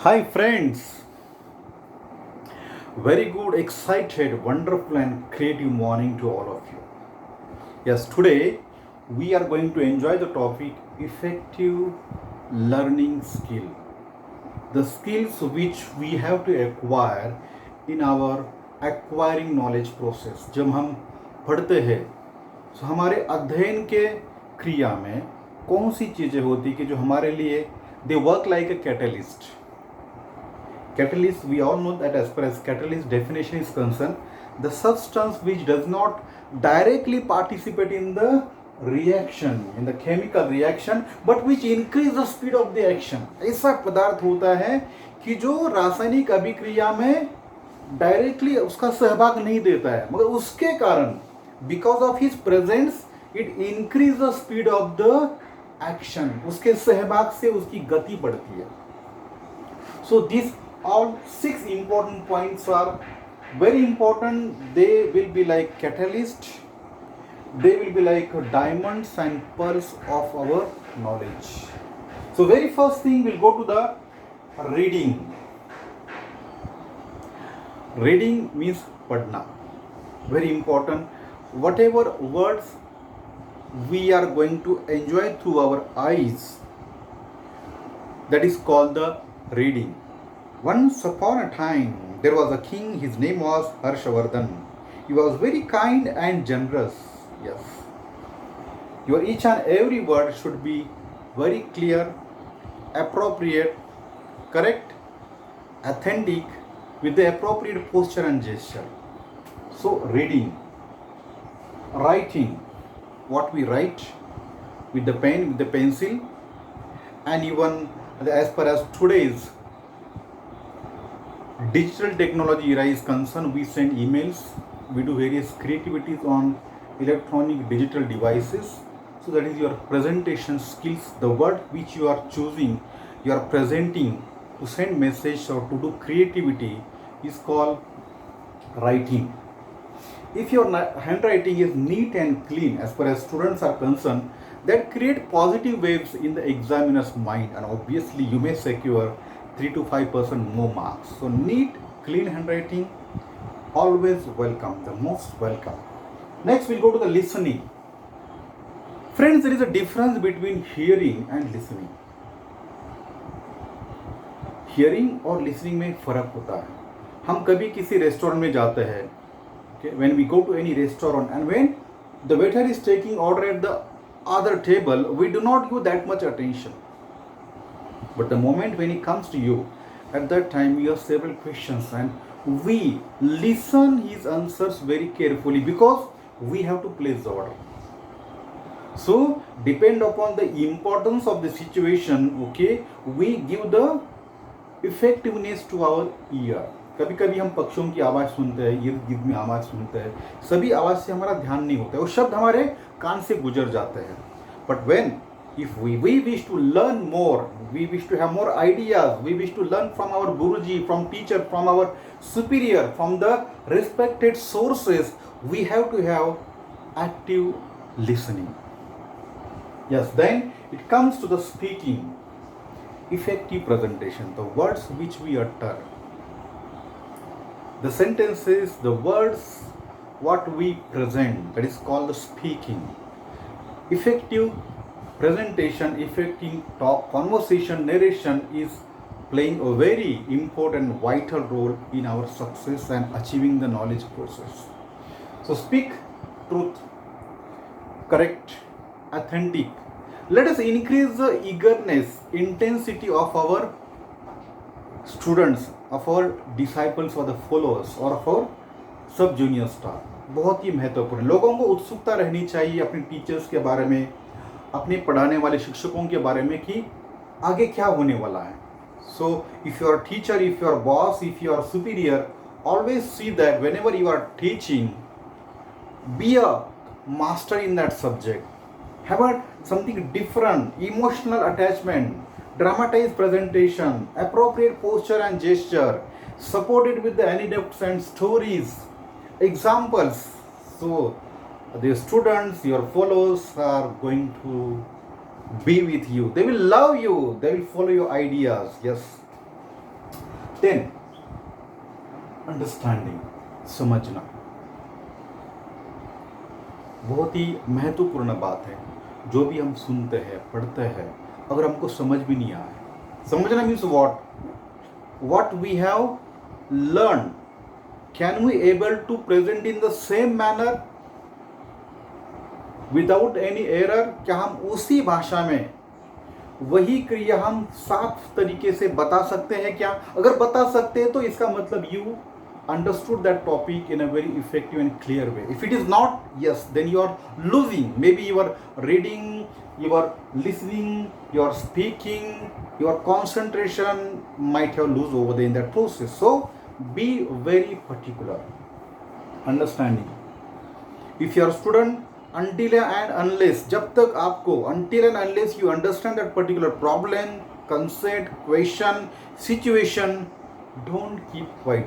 Hi friends, very good, excited, wonderful and creative morning to all of you. Yes, today we are going to enjoy the topic effective learning skill. The skills which we have to acquire in our acquiring knowledge process. जब हम पढ़ते हैं तो हमारे अध्ययन के क्रिया में कौन सी चीज़ें होती कि जो हमारे लिए they work like a catalyst. Catalyst, we all know that as far as catalyst definition is concerned, the substance which does not directly participate in the reaction, in the chemical reaction, but which increase the speed of the action. ऐसा पदार्थ होता है कि जो रासायनिक अभिक्रिया में directly उसका सहभाग नहीं देता है, मगर उसके कारण because of his presence it increase the speed of the action. उसके सहभाग से उसकी गति बढ़ती है. So these all 6 important points are very important. They will be like catalyst. They will be like diamonds and pearls of our knowledge. So very first thing we'll go to the reading. Reading means padna. Very important. Whatever words we are going to enjoy through our eyes, that is called the reading. Once upon a time, there was a king. His name was Harshavardhan. He was very kind and generous. Yes. Your each and every word should be very clear, appropriate, correct, authentic, with the appropriate posture and gesture. So, reading, writing, what we write with the pen, with the pencil, and even as far as today's digital technology era is concerned, we send emails, we do various creativities on electronic digital devices. So that is your presentation skills. The word which you are choosing, you are presenting to send message or to do creativity is called writing. If your handwriting is neat and clean as far as students are concerned, that create positive waves in the examiner's mind, and obviously you may secure 3 to 5% more marks. So neat, clean handwriting, always welcome, the most welcome. Next we'll go to the listening. Friends, there is a difference between hearing and listening. Hearing और listening में फर्क होता है. हम कभी किसी restaurant में जाते हैं, when we go to any restaurant and when the waiter is taking order at the other table, we do not give that much attention. But the moment when he comes to you, at that time you have several questions and we listen his answers very carefully because we have to place the order. So depend upon the importance of the situation, okay, we give the effectiveness to our ear. कभी कभी हम पक्षियों की आवाज़ सुनते हैं, इर्द गिर्द में आवाज़ सुनते हैं, सभी आवाज़ से हमारा ध्यान नहीं होता है, वो शब्द हमारे कान से गुजर जाते हैं. But when if we wish to learn more, we wish to have more ideas, we wish to learn from our Guruji, from teacher, from our superior, from the respected sources, we have to have active listening. Yes, then it comes to the speaking, effective presentation, the words which we utter, the sentences, the words what we present, that is called the speaking. Effective presentation, effective talk, conversation, narration is playing a very important vital role in our success and achieving the knowledge process. So speak truth, correct, authentic. Let us increase the eagerness, intensity of our students, of our disciples or the followers or of our सब junior staff. बहुत ही महत्वपूर्ण. लोगों को उत्सुकता रहनी चाहिए अपने teachers के बारे में, अपने पढ़ाने वाले शिक्षकों के बारे में कि आगे क्या होने वाला है. So if you are teacher, if you are boss, if you are superior, always see that whenever you are teaching, be a master in that subject. Have something different, emotional attachment, dramatized presentation, appropriate posture and gesture, supported with the anecdotes and stories, examples. So the students, your followers are going to be with you. They will love you. They will follow your ideas. Yes. Then understanding, समझना बहुत ही महत्वपूर्ण बात है। जो भी हम सुनते हैं पढ़ते हैं, अगर हमको समझ भी नहीं आए, समझना means what we have learned, can we able to present in the same manner without any error? क्या हम उसी भाषा में वही क्रिया हम साफ तरीके से बता सकते हैं क्या? अगर बता सकते हैं तो इसका मतलब you understood that topic in a very effective and clear way. If it is not, yes, then you are losing. Maybe you are reading, you are listening, you are speaking, your concentration might have lose over there in that process. So be very particular. Understanding. If you are a student, until and unless, जब तक आपको until and unless you understand that particular problem, concept, question, situation, don't keep quiet.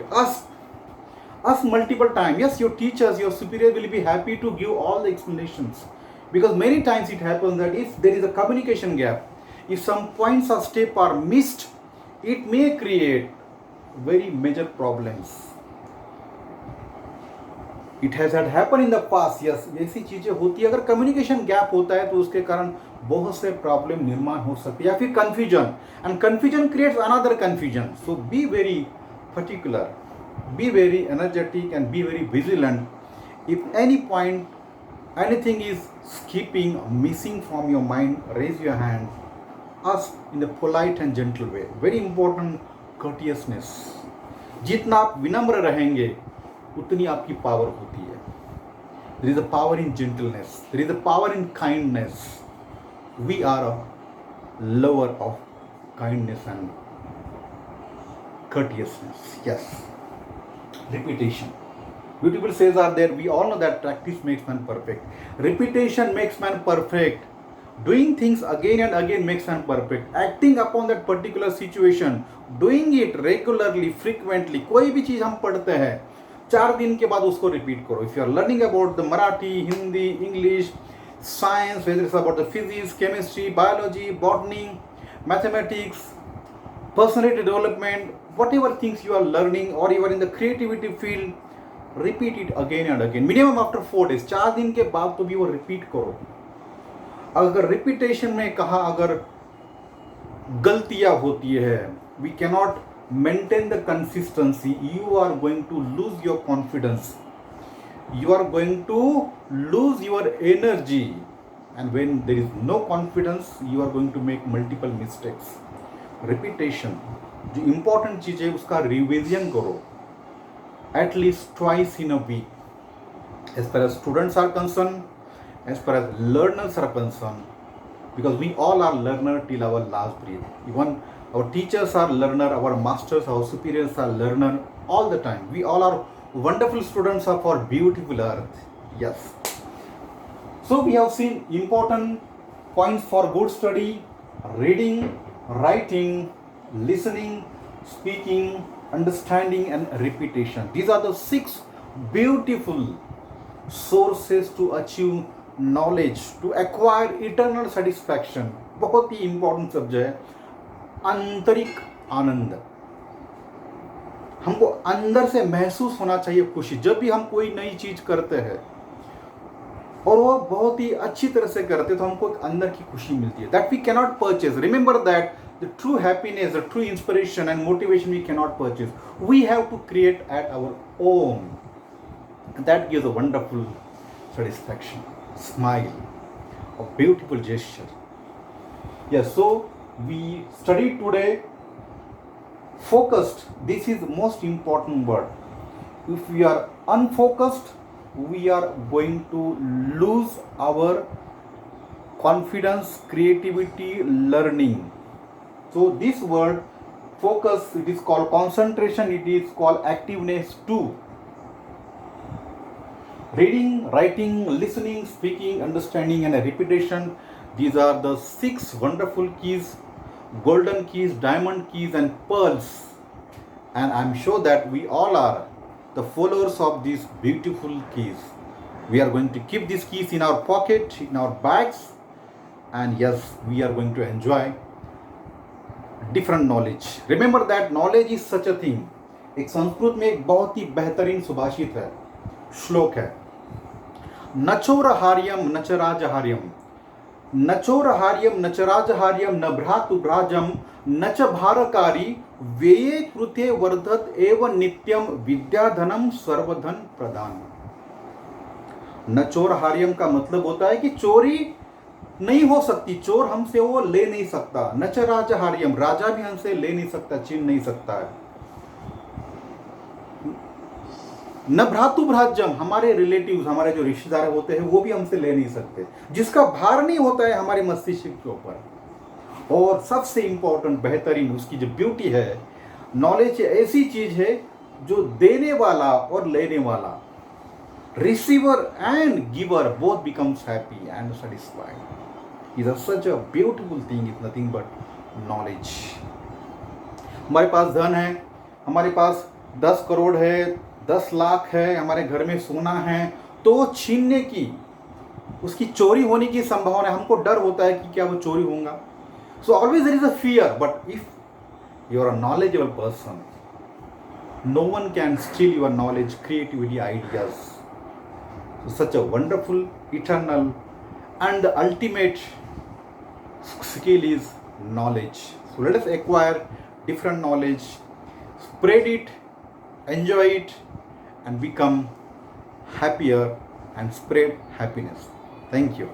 Ask multiple times. Yes, your teachers, your superior will be happy to give all the explanations, because many times it happens that if there is a communication gap, if some points or step are missed, it may create very major problems. It has had happened in the past. Yes, ऐसी चीजें होती है। अगर communication gap होता है तो उसके कारण बहुत से प्रॉब्लम निर्माण हो सकती है, या फिर confusion, and confusion creates another confusion. So be very particular, be very energetic, and be very vigilant. If any point, anything is skipping or missing from your mind, raise your hand, ask in a polite and gentle way. Very important, courteousness. जितना आप विनम्र रहेंगे उतनी आपकी power होती है. There is a power in gentleness. There is a power in kindness. We are a lover of kindness and courteousness. Yes. Repetition. Beautiful says are there. We all know that practice makes man perfect. Repetition makes man perfect. Doing things again and again makes man perfect. Acting upon that particular situation, doing it regularly, frequently. कोई भी चीज हम पढ़ते हैं, 4 दिन के बाद उसको रिपीट करो. If you are learning about the Marathi, Hindi, English, science, whether it's about the physics, chemistry, biology, botany, mathematics, personality development, whatever things you are learning, or you are in the creativity field, repeat it again and again. Minimum after 4 days. 4 दिन के बाद तो भी वो repeat करो. अगर repetition में कहा अगर गलतियां होती है, we cannot maintain the consistency, you are going to lose your confidence, you are going to lose your energy, and when there is no confidence, you are going to make multiple mistakes. Repetition, जो important चीज़ है उसका revision करो at least twice in a week. As far as students are concern, as far as learners are concern, because we all are learner till our last breath. Even our teachers are learner, our masters, our superiors are learner all the time. We all are wonderful students of our beautiful earth. Yes. So we have seen important points for good study: reading, writing, listening, speaking, understanding, and repetition. These are the 6 beautiful sources to achieve knowledge, to acquire eternal satisfaction. बहुत ही important subject है आंतरिक आनंद. हमको अंदर से महसूस होना चाहिए खुशी जब भी हम कोई नई चीज करते हैं और वो बहुत ही अच्छी तरह से करते तो हमको एक अंदर की खुशी मिलती है. That we can not purchase. Remember that the true happiness, the true inspiration and motivation we can not purchase. We have to create at our own. That gives a wonderful satisfaction, smile, a beautiful gesture. Yes, so we studied today focused. This is the most important word. If we are unfocused, we are going to lose our confidence, creativity, learning. So this word focus, it is called concentration, it is called activeness too. Reading, writing, listening, speaking, understanding, and repetition. These are the 6 wonderful keys, golden keys, diamond keys, and pearls. And I'm sure that we all are the followers of these beautiful keys. We are going to keep these keys in our pocket, in our bags, and yes, we are going to enjoy different knowledge. Remember that knowledge is such a thing. एक संस्कृत में एक बहुत ही बेहतरीन सुभाषित है, श्लोक है, नचोरहार्यम नचराजहार्यम, नचोरहार्यम नचराजहार्यम न भ्रातुभ्राजम न च भारकारी व्यये कृते वर्धत एव नित्यम विद्याधनम सर्वधन प्रदान. नचोरहार्यम का मतलब होता है कि चोरी नहीं हो सकती, चोर हमसे वो ले नहीं सकता. नचराजहार्यम, राजा भी हमसे ले नहीं सकता, छीन नहीं सकता है. न भ्रातुभ्राजम, हमारे रिलेटिव्स, हमारे जो रिश्तेदार होते हैं वो भी हमसे ले नहीं सकते, जिसका भार नहीं होता है हमारे मस्तिष्क के ऊपर. और सबसे इंपॉर्टेंट, बेहतरीन उसकी जो ब्यूटी है, नॉलेज ऐसी चीज है जो देने वाला और लेने वाला, receiver and giver both becomes happy and satisfied. Is such a beautiful thing, is nothing but knowledge. हमारे पास धन है, हमारे पास 10 करोड़ है, 10 लाख है, हमारे घर में सोना है, तो छीनने की, उसकी चोरी होने की संभावना है. हमको डर होता है कि क्या वो चोरी होगा. So always there is a fear. But if you are a knowledgeable person, no one can steal your knowledge, creativity, ideas. Such a wonderful, eternal and the ultimate skill is knowledge. So let us acquire different knowledge, spread it, enjoy it, and become happier and spread happiness. Thank you.